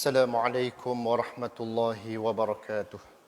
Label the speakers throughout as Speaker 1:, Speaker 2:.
Speaker 1: Assalamualaikum warahmatullahi wabarakatuh.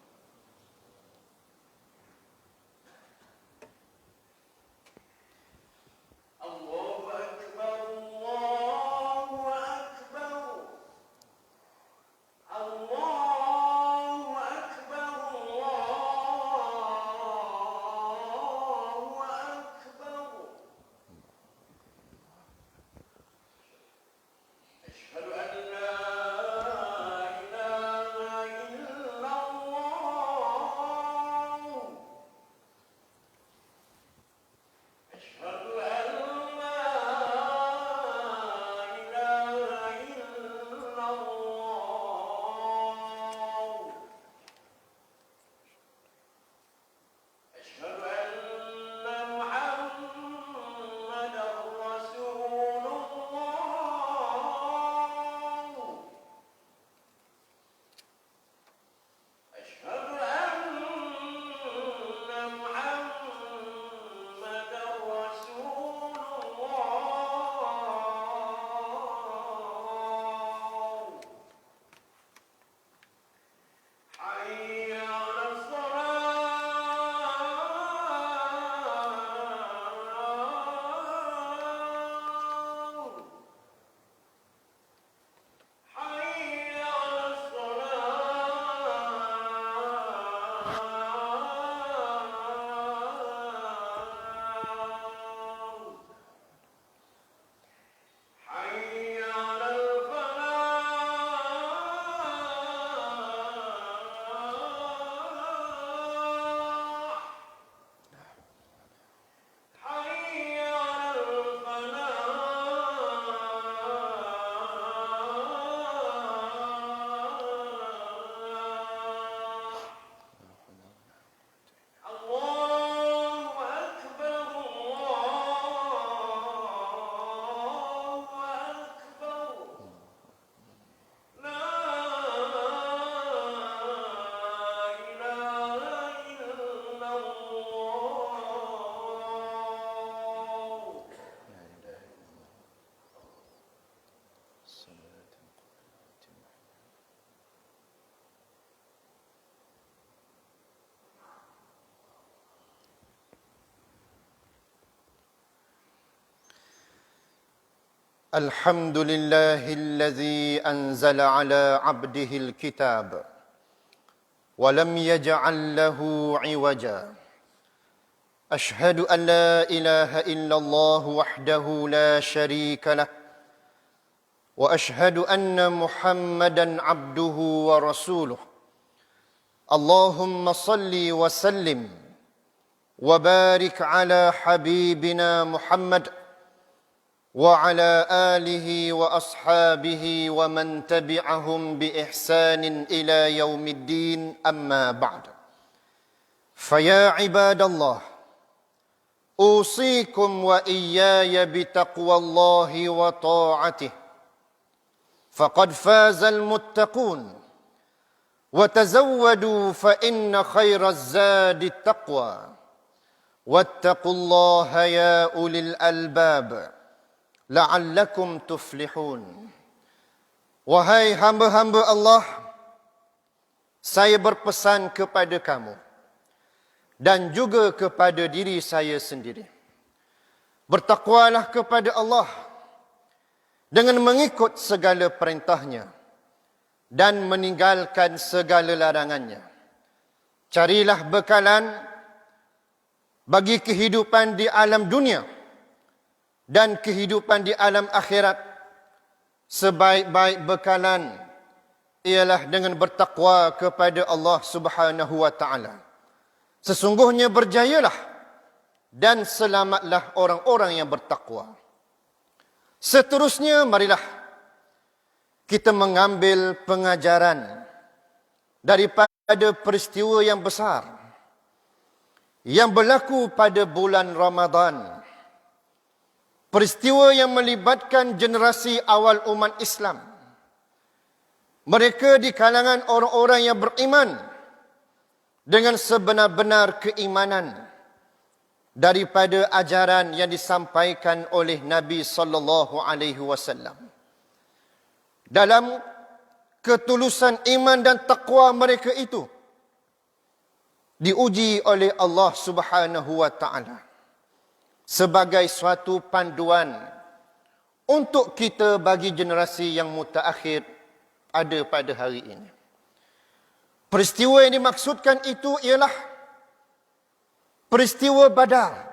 Speaker 1: الحمد لله الذي أنزل على عبده الكتاب ولم يجعل له عوجا أشهد أن لا إله إلا الله وحده لا شريك له وأشهد أن محمدا عبده ورسوله اللهم صل وسلم وبارك على حبيبنا محمد وعلى آله وأصحابه ومن تبعهم بإحسان إلى يوم الدين أما بعد فيا عباد الله أوصيكم وإياي بتقوى الله وطاعته فقد فاز المتقون وتزودوا فإن خير الزاد التقوى واتقوا الله يا أولي الألباب la'allakum tuflihun. Wahai hamba-hamba Allah, saya berpesan kepada kamu dan juga kepada diri saya sendiri. Bertakwalah kepada Allah dengan mengikut segala perintahnya dan meninggalkan segala larangannya. Carilah bekalan bagi kehidupan di alam dunia dan kehidupan di alam akhirat. Sebaik-baik bekalan ialah dengan bertakwa kepada Allah Subhanahu wa taala. Sesungguhnya berjayalah dan selamatlah orang-orang yang bertakwa. Seterusnya marilah kita mengambil pengajaran daripada peristiwa yang besar yang berlaku pada bulan Ramadan. Peristiwa yang melibatkan generasi awal umat Islam. Mereka di kalangan orang-orang yang beriman dengan sebenar-benar keimanan daripada ajaran yang disampaikan oleh Nabi sallallahu alaihi wasallam. Dalam ketulusan iman dan takwa mereka itu diuji oleh Allah Subhanahu wa taala sebagai suatu panduan untuk kita bagi generasi yang mutaakhir ada pada hari ini. Peristiwa yang dimaksudkan itu ialah peristiwa Badar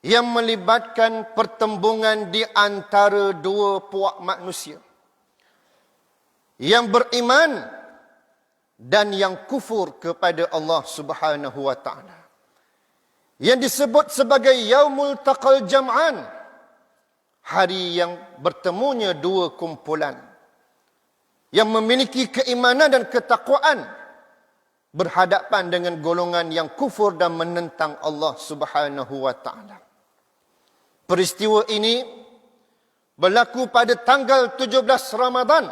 Speaker 1: yang melibatkan pertembungan di antara dua puak manusia yang beriman dan yang kufur kepada Allah Subhanahu wa taala, yang disebut sebagai Yaumul Taqal Jam'an, hari yang bertemunya dua kumpulan yang memiliki keimanan dan ketakwaan berhadapan dengan golongan yang kufur dan menentang Allah Subhanahu wa taala. Peristiwa ini berlaku pada tanggal 17 Ramadan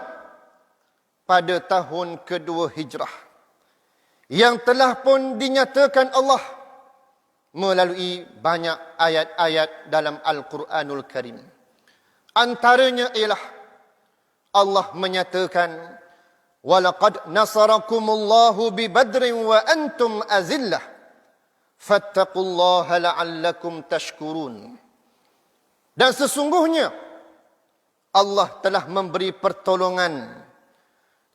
Speaker 1: pada tahun kedua Hijrah, yang telah pun dinyatakan Allah melalui banyak ayat-ayat dalam Al-Quranul Karim. Antaranya ialah Allah menyatakan, وَلَقَدْ نَصَرَكُمُ اللَّهُ بِبَدْرٍ وَأَنْتُمْ أَذِلَّةٌ فَاتَّقُوا اللَّهَ لَعَلَّكُمْ تَشْكُرُونَ. Dan sesungguhnya Allah telah memberi pertolongan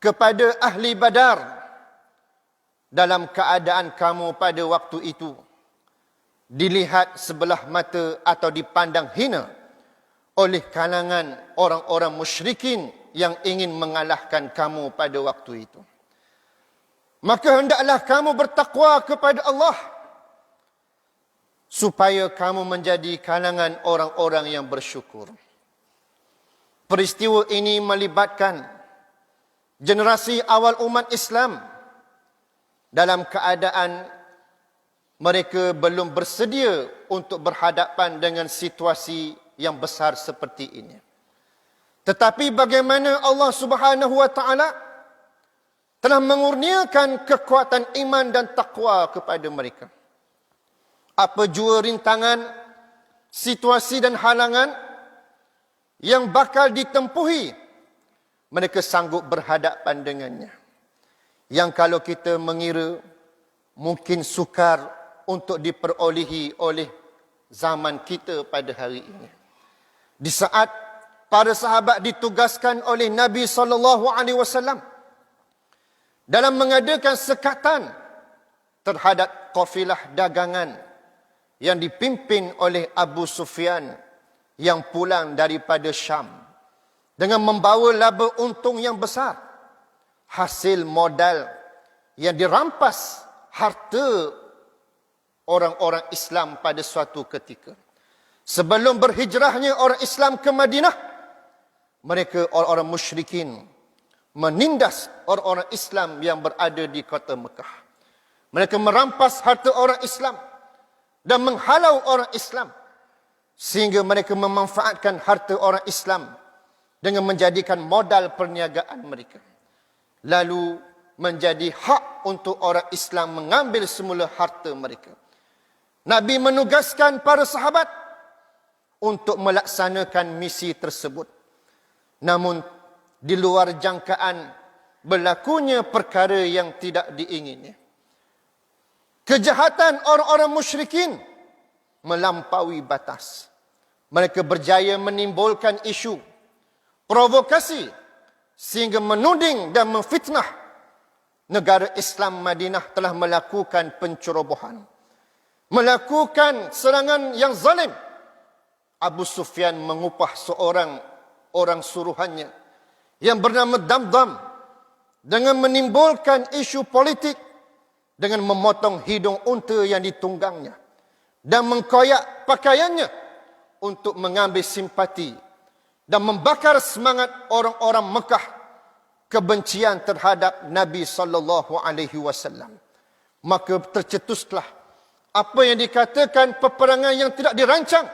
Speaker 1: kepada ahli Badar dalam keadaan kamu pada waktu itu dilihat sebelah mata atau dipandang hina oleh kalangan orang-orang musyrikin yang ingin mengalahkan kamu pada waktu itu. Maka hendaklah kamu bertakwa kepada Allah supaya kamu menjadi kalangan orang-orang yang bersyukur. Peristiwa ini melibatkan generasi awal umat Islam dalam keadaan mereka belum bersedia untuk berhadapan dengan situasi yang besar seperti ini. Tetapi bagaimana Allah Subhanahu wa taala telah mengurniakan kekuatan iman dan takwa kepada mereka. Apa jua rintangan, situasi dan halangan yang bakal ditempuhi, mereka sanggup berhadapan dengannya. Yang kalau kita mengira mungkin sukar untuk diperolehi oleh zaman kita pada hari ini. Di saat para sahabat ditugaskan oleh Nabi SAW dalam mengadakan sekatan terhadap kafilah dagangan yang dipimpin oleh Abu Sufyan yang pulang daripada Syam dengan membawa laba untung yang besar, hasil modal yang dirampas harta orang-orang Islam pada suatu ketika. Sebelum berhijrahnya orang Islam ke Madinah, mereka orang-orang musyrikin menindas orang-orang Islam yang berada di kota Mekah. Mereka merampas harta orang Islam dan menghalau orang Islam, sehingga mereka memanfaatkan harta orang Islam dengan menjadikan modal perniagaan mereka. Lalu menjadi hak untuk orang Islam mengambil semula harta mereka. Nabi menugaskan para sahabat untuk melaksanakan misi tersebut. Namun di luar jangkaan berlakunya perkara yang tidak diingini. Kejahatan orang-orang musyrikin melampaui batas. Mereka berjaya menimbulkan isu, provokasi, sehingga menuding dan memfitnah negara Islam Madinah telah melakukan pencerobohan, melakukan serangan yang zalim. Abu Sufyan mengupah seorang orang suruhannya yang bernama Damdam dengan menimbulkan isu politik dengan memotong hidung unta yang ditunggangnya dan mengkoyak pakaiannya untuk mengambil simpati dan membakar semangat orang-orang Mekah kebencian terhadap Nabi SAW. Maka tercetuslah apa yang dikatakan peperangan yang tidak dirancang,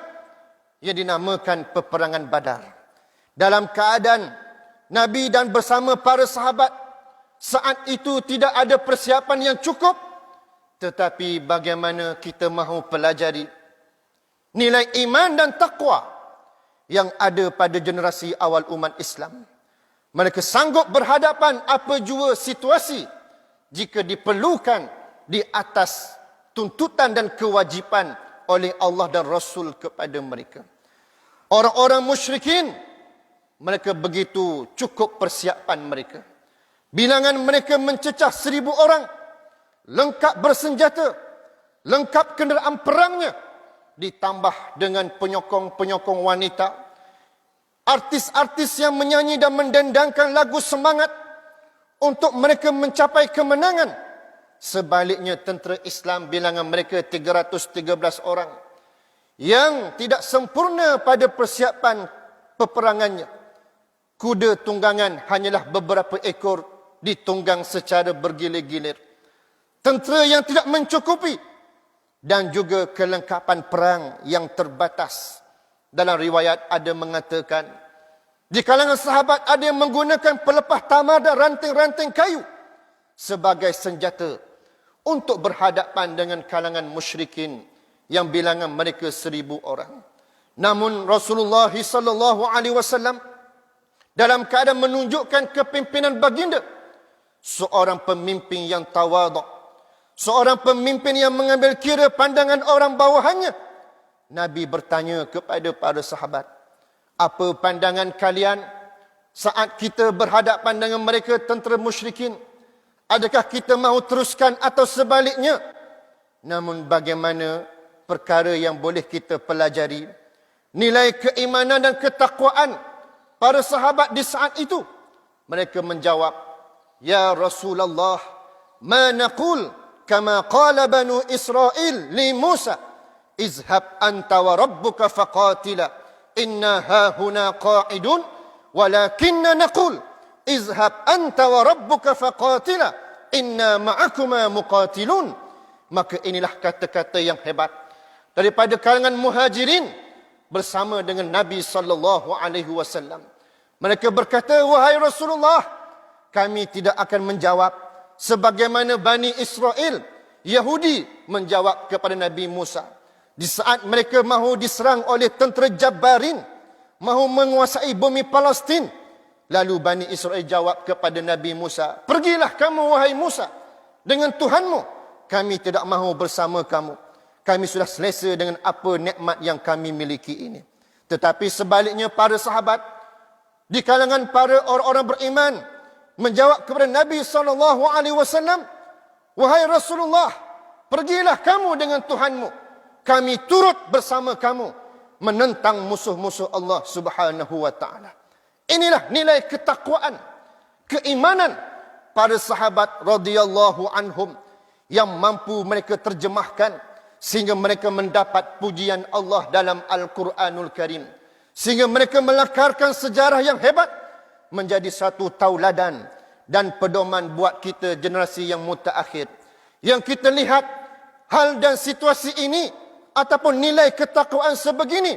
Speaker 1: yang dinamakan peperangan Badar. Dalam keadaan Nabi dan bersama para sahabat saat itu tidak ada persiapan yang cukup, tetapi bagaimana kita mahu pelajari nilai iman dan taqwa yang ada pada generasi awal umat Islam. Mereka sanggup berhadapan apa jua situasi jika diperlukan di atas tuntutan dan kewajipan oleh Allah dan Rasul kepada mereka. Orang-orang musyrikin, mereka begitu cukup persiapan mereka. Bilangan mereka mencecah 1,000 orang, lengkap bersenjata, lengkap kenderaan perangnya, ditambah dengan penyokong-penyokong wanita, artis-artis yang menyanyi dan mendendangkan lagu semangat untuk mereka mencapai kemenangan. Sebaliknya tentera Islam bilangan mereka 313 orang yang tidak sempurna pada persiapan peperangannya. Kuda tunggangan hanyalah beberapa ekor ditunggang secara bergilir-gilir. Tentera yang tidak mencukupi dan juga kelengkapan perang yang terbatas. Dalam riwayat ada mengatakan di kalangan sahabat ada yang menggunakan pelepah tamar dan ranting-ranting kayu sebagai senjata untuk berhadapan dengan kalangan musyrikin yang bilangan mereka 1,000 orang. Namun Rasulullah SAW dalam keadaan menunjukkan kepimpinan baginda, seorang pemimpin yang tawaduk, seorang pemimpin yang mengambil kira pandangan orang bawahannya. Nabi bertanya kepada para sahabat, apa pandangan kalian saat kita berhadapan dengan mereka tentera musyrikin? Adakah kita mahu teruskan atau sebaliknya? Namun bagaimana perkara yang boleh kita pelajari? Nilai keimanan dan ketakwaan para sahabat di saat itu. Mereka menjawab, ya Rasulullah, ma naqul kama qala banu Israel li Musa, izhab anta wa rabbuka faqatila inna hahuna qa'idun walakinna naqul izhab anta wa rabbuka faqatila inna ma'akuma muqatilun. Maka inilah kata-kata yang hebat daripada kalangan muhajirin bersama dengan Nabi SAW. Mereka berkata, wahai Rasulullah, kami tidak akan menjawab sebagaimana Bani Israel, Yahudi menjawab kepada Nabi Musa. Di saat mereka mahu diserang oleh tentera Jabbarin, mahu menguasai bumi Palestin, lalu Bani Israel jawab kepada Nabi Musa, pergilah kamu wahai Musa dengan Tuhanmu, kami tidak mahu bersama kamu. Kami sudah selesa dengan apa nikmat yang kami miliki ini. Tetapi sebaliknya para sahabat di kalangan para orang-orang beriman menjawab kepada Nabi SAW, "Wahai Rasulullah, pergilah kamu dengan Tuhanmu. Kami turut bersama kamu menentang musuh-musuh Allah Subhanahu wa taala." Inilah nilai ketakwaan, keimanan para sahabat radhiyallahu anhum yang mampu mereka terjemahkan sehingga mereka mendapat pujian Allah dalam Al-Quranul Karim. Sehingga mereka melakarkan sejarah yang hebat menjadi satu tauladan dan pedoman buat kita generasi yang mutaakhir. Yang kita lihat hal dan situasi ini ataupun nilai ketakwaan sebegini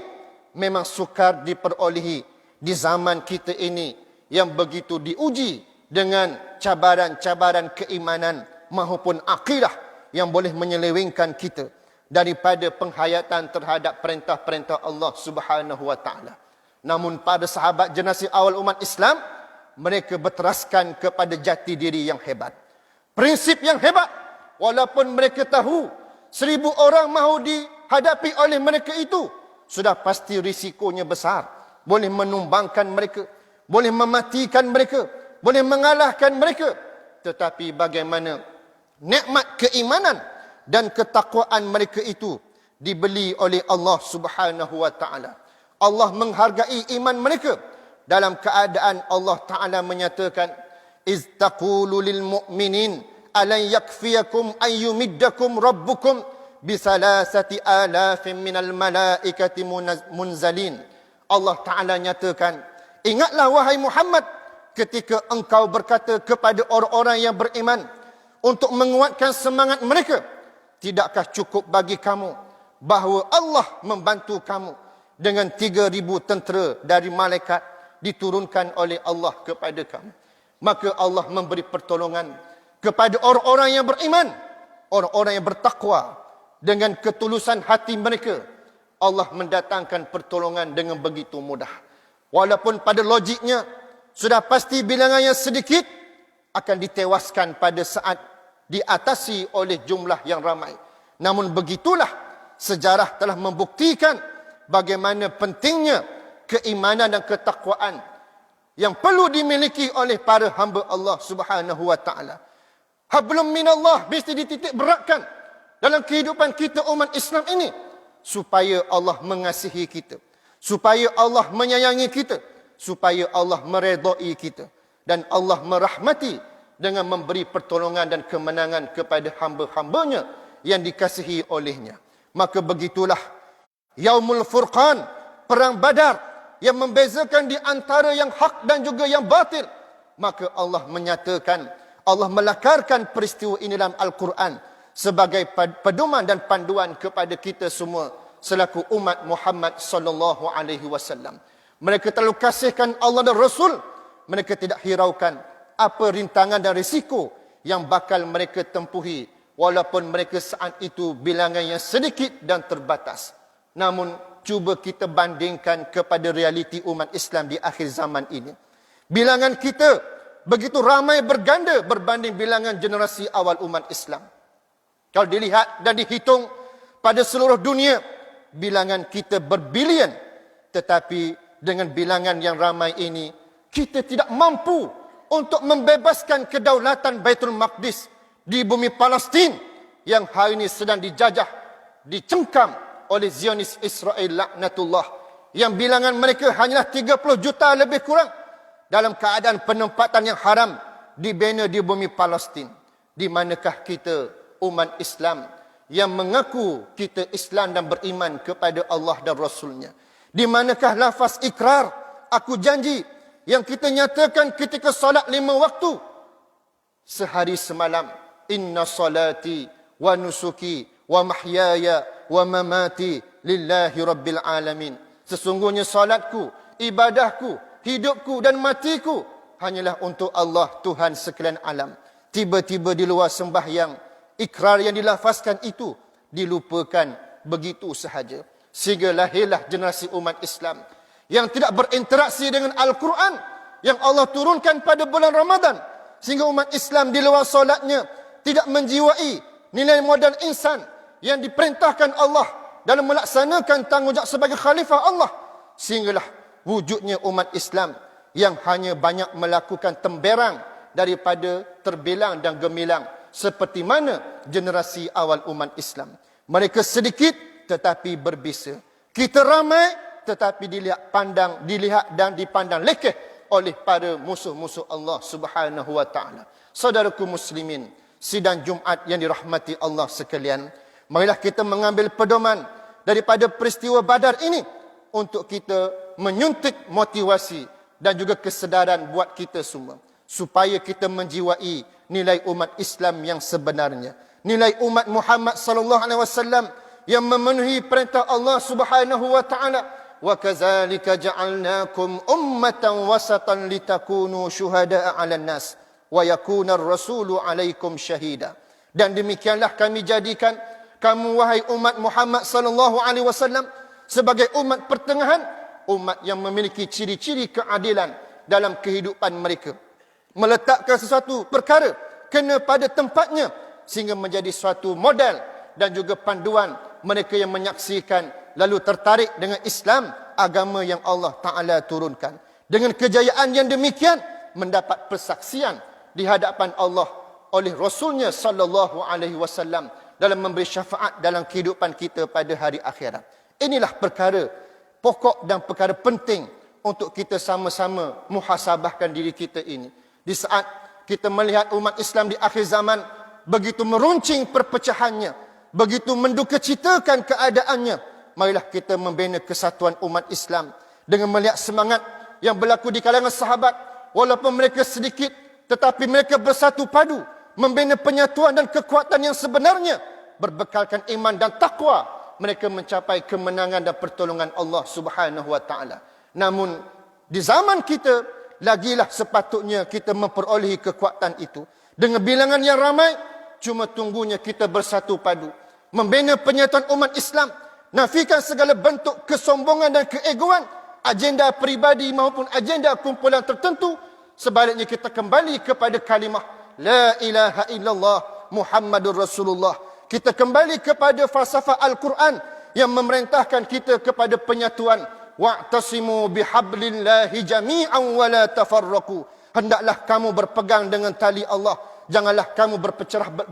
Speaker 1: memang sukar diperolehi di zaman kita ini yang begitu diuji dengan cabaran-cabaran keimanan maupun akidah yang boleh menyelewengkan kita daripada penghayatan terhadap perintah-perintah Allah Subhanahu wa taala. Namun pada sahabat generasi awal umat Islam, mereka berteraskan kepada jati diri yang hebat, prinsip yang hebat. Walaupun mereka tahu 1000 orang mahu dihadapi oleh mereka itu, sudah pasti risikonya besar, boleh menumbangkan mereka, boleh mematikan mereka, boleh mengalahkan mereka. Tetapi bagaimana nikmat keimanan dan ketakwaan mereka itu dibeli oleh Allah Subhanahu wa taala. Allah menghargai iman mereka dalam keadaan Allah taala menyatakan, "Iz taqulu lil mu'minin alan yakfiyakum an yumiddakum rabbukum bi salasati alafin minal malaikati munzalin." Allah taala nyatakan, ingatlah wahai Muhammad ketika engkau berkata kepada orang-orang yang beriman untuk menguatkan semangat mereka, tidakkah cukup bagi kamu bahawa Allah membantu kamu dengan 3000 tentera dari malaikat diturunkan oleh Allah kepada kamu. Maka Allah memberi pertolongan kepada orang-orang yang beriman, orang-orang yang bertakwa. Dengan ketulusan hati mereka, Allah mendatangkan pertolongan dengan begitu mudah. Walaupun pada logiknya sudah pasti bilangan yang sedikit akan ditewaskan pada saat diatasi oleh jumlah yang ramai. Namun begitulah sejarah telah membuktikan bagaimana pentingnya keimanan dan ketakwaan yang perlu dimiliki oleh para hamba Allah Subhanahu wa taala. Hablum minallah mesti dititik beratkan dalam kehidupan kita umat Islam ini supaya Allah mengasihi kita, supaya Allah menyayangi kita, supaya Allah meredai kita dan Allah merahmati dengan memberi pertolongan dan kemenangan kepada hamba-hambanya yang dikasihi olehnya. Maka begitulah Yaumul Furqan, perang Badar yang membezakan di antara yang hak dan juga yang batil. Maka Allah menyatakan, Allah melakarkan peristiwa ini dalam Al-Quran sebagai pedoman dan panduan kepada kita semua selaku umat Muhammad sallallahu alaihi wasallam. Mereka terlalu kasihkan Allah dan Rasul, mereka tidak hiraukan apa rintangan dan risiko yang bakal mereka tempuhi walaupun mereka saat itu bilangan yang sedikit dan terbatas. Namun cuba kita bandingkan kepada realiti umat Islam di akhir zaman ini. Bilangan kita begitu ramai berganda berbanding bilangan generasi awal umat Islam. Kalau dilihat dan dihitung pada seluruh dunia, bilangan kita berbilion. Tetapi dengan bilangan yang ramai ini, kita tidak mampu untuk membebaskan kedaulatan Baitul Maqdis di bumi Palestin yang hari ini sedang dijajah, dicengkam oleh Zionis Israel laknatullah, yang bilangan mereka hanyalah 30 juta lebih kurang dalam keadaan penempatan yang haram dibina di bumi Palestin. Di manakah kita umat Islam yang mengaku kita Islam dan beriman kepada Allah dan Rasulnya? Di manakah lafaz ikrar, aku janji, yang kita nyatakan ketika solat 5 waktu sehari semalam? Inna salati wa nusuki wa mahyaya wa mamati lillahi rabbil alamin. Sesungguhnya salatku, ibadahku, hidupku dan matiku hanyalah untuk Allah, Tuhan sekalian alam. Tiba-tiba di luar sembahyang, ikrar yang dilafazkan itu dilupakan begitu sahaja. Sehingga lahirlah generasi umat Islam yang tidak berinteraksi dengan Al-Quran yang Allah turunkan pada bulan Ramadan. Sehingga umat Islam di luar solatnya tidak menjiwai nilai modal insan yang diperintahkan Allah dalam melaksanakan tanggungjawab sebagai khalifah Allah. Sehinggalah wujudnya umat Islam yang hanya banyak melakukan temberang daripada terbilang dan gemilang seperti mana generasi awal umat Islam. Mereka sedikit tetapi berbisa. Kita ramai tetapi dilihat dan dipandang lekeh oleh para musuh-musuh Allah Subhanahu wa taala. Saudaraku muslimin, sidang Jumaat yang dirahmati Allah sekalian, marilah kita mengambil pedoman daripada peristiwa Badar ini untuk kita menyuntik motivasi dan juga kesedaran buat kita semua, supaya kita menjiwai nilai umat Islam yang sebenarnya, nilai umat Muhammad sallallahu alaihi wasallam yang memenuhi perintah Allah Subhanahu wa taala, wa kadzalika ja'alnakum ummatan wasatan litakunu syuhada'a 'alan nas wa yakuna ar-rasulu 'alaikum syahida. Dan demikianlah kami jadikan kamu wahai umat Muhammad sallallahu alaihi wasallam sebagai umat pertengahan, umat yang memiliki ciri-ciri keadilan dalam kehidupan mereka, meletakkan sesuatu perkara kena pada tempatnya sehingga menjadi suatu model dan juga panduan mereka yang menyaksikan lalu tertarik dengan Islam, agama yang Allah Ta'ala turunkan. Dengan kejayaan yang demikian, mendapat persaksian di hadapan Allah oleh Rasulnya sallallahu alaihi wasallam dalam memberi syafaat dalam kehidupan kita pada hari akhirat. Inilah perkara pokok dan perkara penting untuk kita sama-sama muhasabahkan diri kita ini. Di saat kita melihat umat Islam di akhir zaman begitu meruncing perpecahannya, begitu mendukacitakan keadaannya, marilah kita membina kesatuan umat Islam dengan melihat semangat yang berlaku di kalangan sahabat. Walaupun mereka sedikit, tetapi mereka bersatu padu membina penyatuan dan kekuatan yang sebenarnya. Berbekalkan iman dan takwa, mereka mencapai kemenangan dan pertolongan Allah Subhanahu wa taala. Namun di zaman kita, lagilah sepatutnya kita memperolehi kekuatan itu dengan bilangan yang ramai. Cuma tunggunya kita bersatu padu membina penyatuan umat Islam, nafikan segala bentuk kesombongan dan keegoan, agenda peribadi maupun agenda kumpulan tertentu. Sebaliknya kita kembali kepada kalimah la ilaha illallah Muhammadur Rasulullah. Kita kembali kepada falsafah Al-Quran yang memerintahkan kita kepada penyatuan. Wa'tasimu bihablillahi jami'an wa la tafarraqu. Hendaklah kamu berpegang dengan tali Allah. Janganlah kamu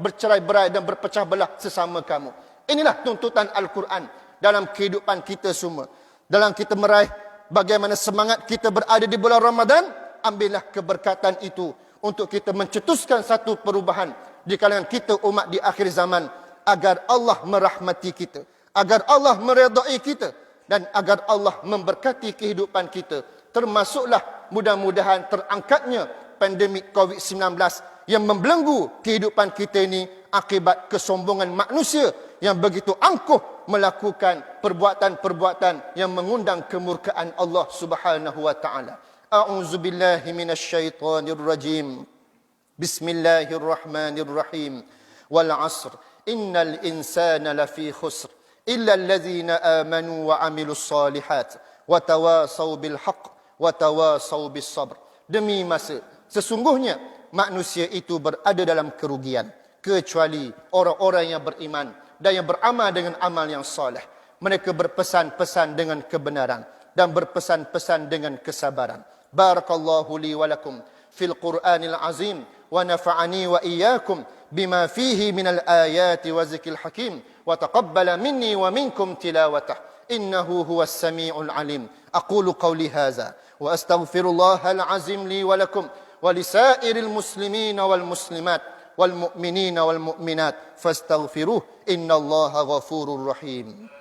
Speaker 1: bercerai-berai dan berpecah belah sesama kamu. Inilah tuntutan Al-Quran dalam kehidupan kita semua. Dalam kita meraih bagaimana semangat kita berada di bulan Ramadan, ambillah keberkatan itu untuk kita mencetuskan satu perubahan di kalangan kita umat di akhir zaman, agar Allah merahmati kita, agar Allah meredai kita, dan agar Allah memberkati kehidupan kita. Termasuklah mudah-mudahan terangkatnya pandemik COVID-19 yang membelenggu kehidupan kita ini akibat kesombongan manusia yang begitu angkuh melakukan perbuatan-perbuatan yang mengundang kemurkaan Allah Subhanahu wa taala. A'udzubillahi minasyaitonir rajim. Bismillahirrahmanirrahim. Wal 'asr innal insana lafi khusr illa allazina amanu wa 'amilus solihat wa tawasaw bil haqq wa tawasaw bis sabr. Demi masa, sesungguhnya manusia itu berada dalam kerugian kecuali orang-orang yang beriman dan yang beramal dengan amal yang soleh. Mereka berpesan-pesan dengan kebenaran dan berpesan-pesan dengan kesabaran. Barakallahu li wa lakum fil Qur'anil azim wa nafa'ani wa iyyakum bima fihi minal ayati wa zikril hakim wa taqabbala minni wa minkum tilawatah innahu huwas samiul alim. Aqulu qawli hadza wa astaghfirullahal azim li wa lakum ولسائر المسلمين والمسلمات والمؤمنين والمؤمنات فاستغفروه إن الله غفور رحيم.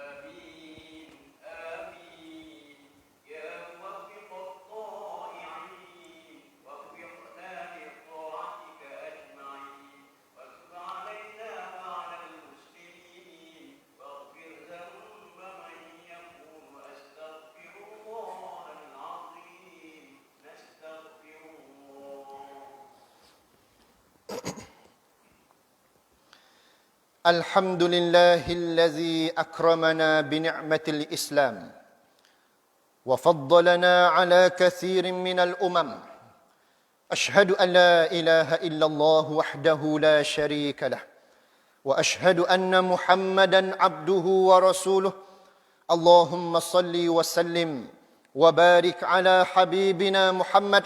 Speaker 1: الحمد لله الذي أكرمنا بنعمة الإسلام وفضلنا على كثير من الأمم. أشهد أن لا إله إلا الله وحده لا شريك له وأشهد أن محمدا عبده ورسوله. اللهم صل وسلم وبارك على حبيبنا محمد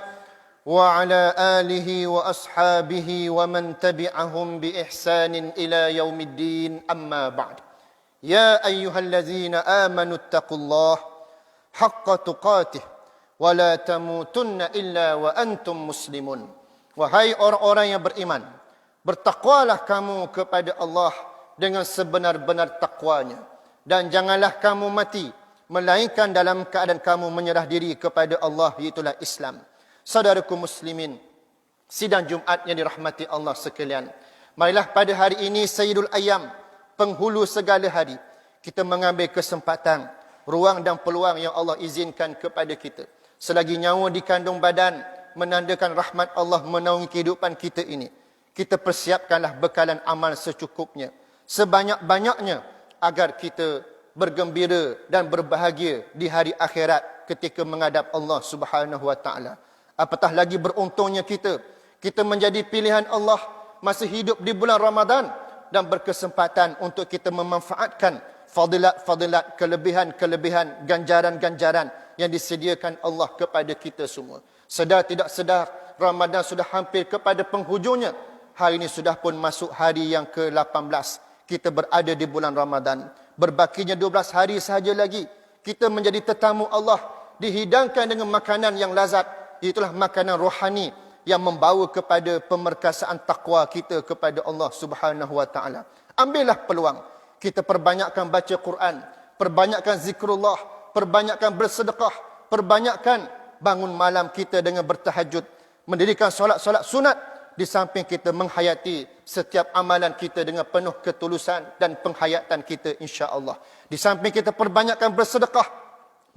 Speaker 1: وعلى آله وأصحابه ومن تبعهم بإحسان إلى يوم الدين أما بعد يا أيها الذين آمنوا اتقوا الله حق تقاته ولا تموتن إلا وأنتم مسلمون. Wahai orang-orang yang beriman, bertakwalah kamu kepada Allah dengan sebenar-benar takwanya, dan janganlah kamu mati melainkan dalam keadaan kamu menyerah diri kepada Allah, iaitulah Islam. Saudaraku muslimin, sidang Jumaat yang dirahmati Allah sekalian, marilah pada hari ini Sayyidul Ayyam, penghulu segala hari, kita mengambil kesempatan, ruang dan peluang yang Allah izinkan kepada kita. Selagi nyawa di kandung badan, menandakan rahmat Allah menaungi kehidupan kita ini, kita persiapkanlah bekalan amal secukupnya, sebanyak-banyaknya, agar kita bergembira dan berbahagia di hari akhirat ketika menghadap Allah Subhanahu wa taala. Apatah lagi beruntungnya kita menjadi pilihan Allah masih hidup di bulan Ramadan dan berkesempatan untuk kita memanfaatkan fadilat-fadilat, kelebihan-kelebihan, ganjaran-ganjaran yang disediakan Allah kepada kita semua. Sedar tidak sedar, Ramadan sudah hampir kepada penghujungnya. Hari ini sudah pun masuk hari yang ke-18. Kita berada di bulan Ramadan. Berbakinya 12 hari sahaja lagi, kita menjadi tetamu Allah, dihidangkan dengan makanan yang lazat. Itulah makanan rohani yang membawa kepada pemerkasaan takwa kita kepada Allah Subhanahu wa taala. Ambillah peluang. Kita perbanyakkan baca Quran, perbanyakkan zikrullah, perbanyakkan bersedekah, perbanyakkan bangun malam kita dengan bertahajud, mendirikan solat-solat sunat, di samping kita menghayati setiap amalan kita dengan penuh ketulusan dan penghayatan kita insya-Allah. Di samping kita perbanyakkan bersedekah,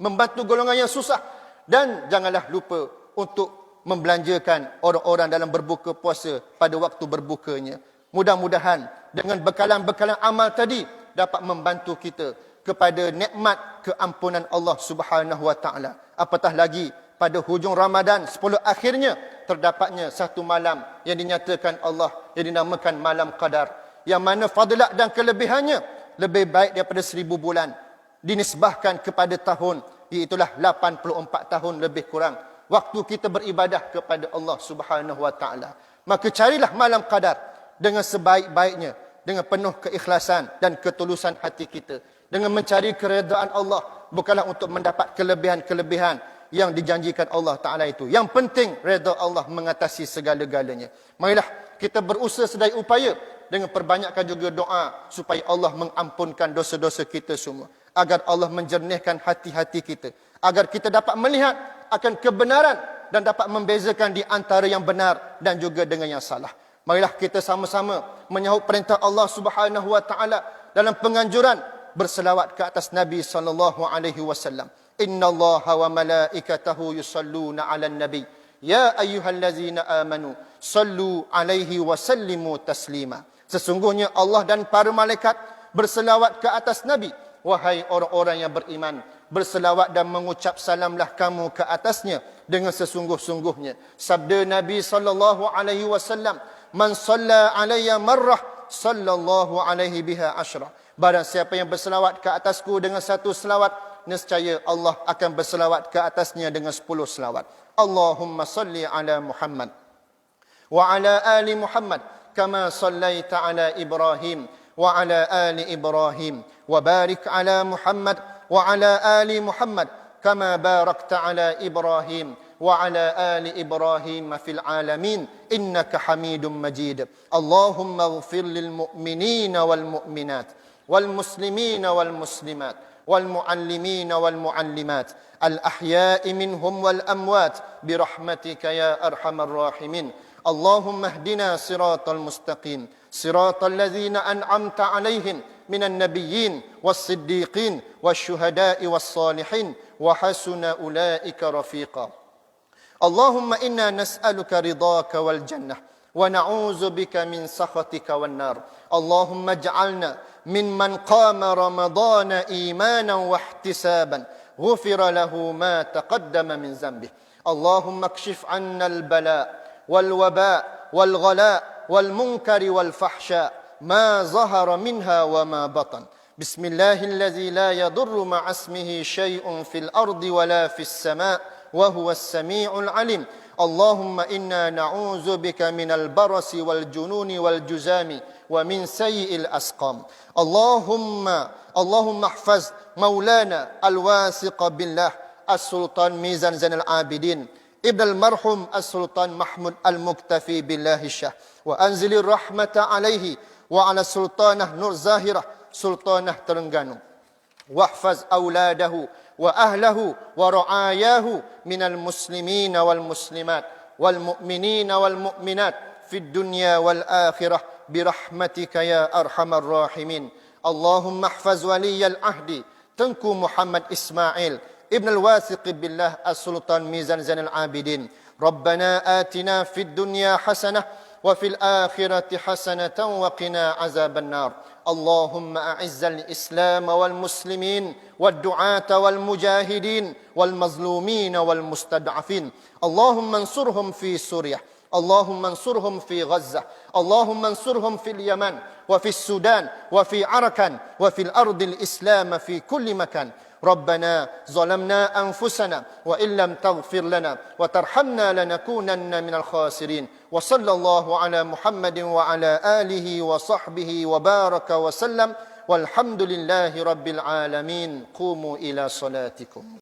Speaker 1: membantu golongan yang susah, dan janganlah lupa untuk membelanjakan orang-orang dalam berbuka puasa pada waktu berbukanya. Mudah-mudahan dengan bekalan-bekalan amal tadi dapat membantu kita kepada nikmat keampunan Allah Subhanahu wa taala. Apatah lagi pada hujung Ramadan 10 akhirnya terdapatnya satu malam yang dinyatakan Allah yang dinamakan malam Qadar, yang mana fadilat dan kelebihannya lebih baik daripada 1000 bulan, dinisbahkan kepada tahun, iaitulah 84 tahun lebih kurang waktu kita beribadah kepada Allah Subhanahu wa taala. Maka carilah malam Qadar dengan sebaik-baiknya, dengan penuh keikhlasan dan ketulusan hati kita, dengan mencari keredaan Allah, bukanlah untuk mendapat kelebihan-kelebihan yang dijanjikan Allah Ta'ala itu. Yang penting redha Allah mengatasi segala-galanya. Marilah kita berusaha sedaya upaya dengan perbanyakkan juga doa supaya Allah mengampunkan dosa-dosa kita semua, agar Allah menjernihkan hati-hati kita, agar kita dapat melihat akan kebenaran dan dapat membezakan di antara yang benar dan juga dengan yang salah. Marilah kita sama-sama menyahut perintah Allah Subhanahu wa taala dalam penganjuran berselawat ke atas Nabi sallallahu alaihi wasallam. Innallaha wa malaikatahu yusalluna 'alan nabi ya ayyuhallazina amanu sallu 'alaihi wa sallimu taslima. Sesungguhnya Allah dan para malaikat berselawat ke atas Nabi. Wahai orang-orang yang beriman, berselawat dan mengucap salamlah kamu ke atasnya dengan sesungguh-sungguhnya. Sabda Nabi sallallahu alaihi wasallam, man shalla 'alayya marrah sallallahu alaihi biha asyra. Barang siapa yang berselawat ke atasku dengan satu selawat, nescaya Allah akan berselawat ke atasnya dengan 10 selawat. Allahumma salli ala Muhammad wa ala ali Muhammad kama sallaita ala Ibrahim wa ala ali Ibrahim wa barik ala Muhammad wa ala ali Muhammad kama barakta ala Ibrahim wa ala ali Ibrahim fil alamin innaka Hamidum Majid. Allahumma ighfir lil mu'minina wal mu'minat wal muslimina wal muslimat والمعلمين والمعلمات الأحياء منهم والأموات برحمتك يا أرحم الراحمين. اللهم اهدنا صراط المستقيم صراط الذين أنعمت عليهم من النبيين والصديقين والشهداء والصالحين وحسن أولئك رفيقا. اللهم إنا نسألك رضاك والجنة ونعوذ بك من سخطك والنار. اللهم اجعلنا ممن قام رمضان إيمانا واحتسابا غفر له ما تقدم من ذنبه. اللهم اكشف عنا البلاء والوباء والغلاء والمنكر والفحشاء ما ظهر منها وما بطن بسم الله الذي لا يضر مع اسمه شيء في الأرض ولا في السماء وهو السميع العليم اللهم إنا نعوذ بك من البرص والجنون والجزام ومن سيء الأسقام اللهم احفظ مولانا الواثق بالله السلطان ميزان زين العابدين ابن المرحوم السلطان محمود المكتفي بالله الشاه وأنزل الرحمة عليه وعلى السلطانة نور زاهرة سلطانة ترنغانو واحفظ أولاده وأهله ورعاياه من المسلمين والمسلمات والمؤمنين والمؤمنات في الدنيا والآخرة برحمتك يا أرحم الراحمين اللهم احفظ ولي العهد تنكو محمد إسماعيل ابن الواثق بالله السلطان ميزان زين العابدين ربنا آتنا في الدنيا حسنة وفي الآخرة حسنة وقنا عذاب النار اللهم أعز الإسلام والمسلمين والدعاة والمجاهدين والمظلومين والمستضعفين اللهم انصرهم في سوريا اللهم انصرهم في غزة اللهم انصرهم في اليمن وفي السودان وفي عركان وفي الأرض الإسلام في كل مكان ربنا ظلمنا أنفسنا وإن لم تغفر لنا وترحمنا لنكونن من الخاسرين وصلى الله على محمد وعلى آله وصحبه وبارك وسلم والحمد لله رب العالمين قوموا إلى صلاتكم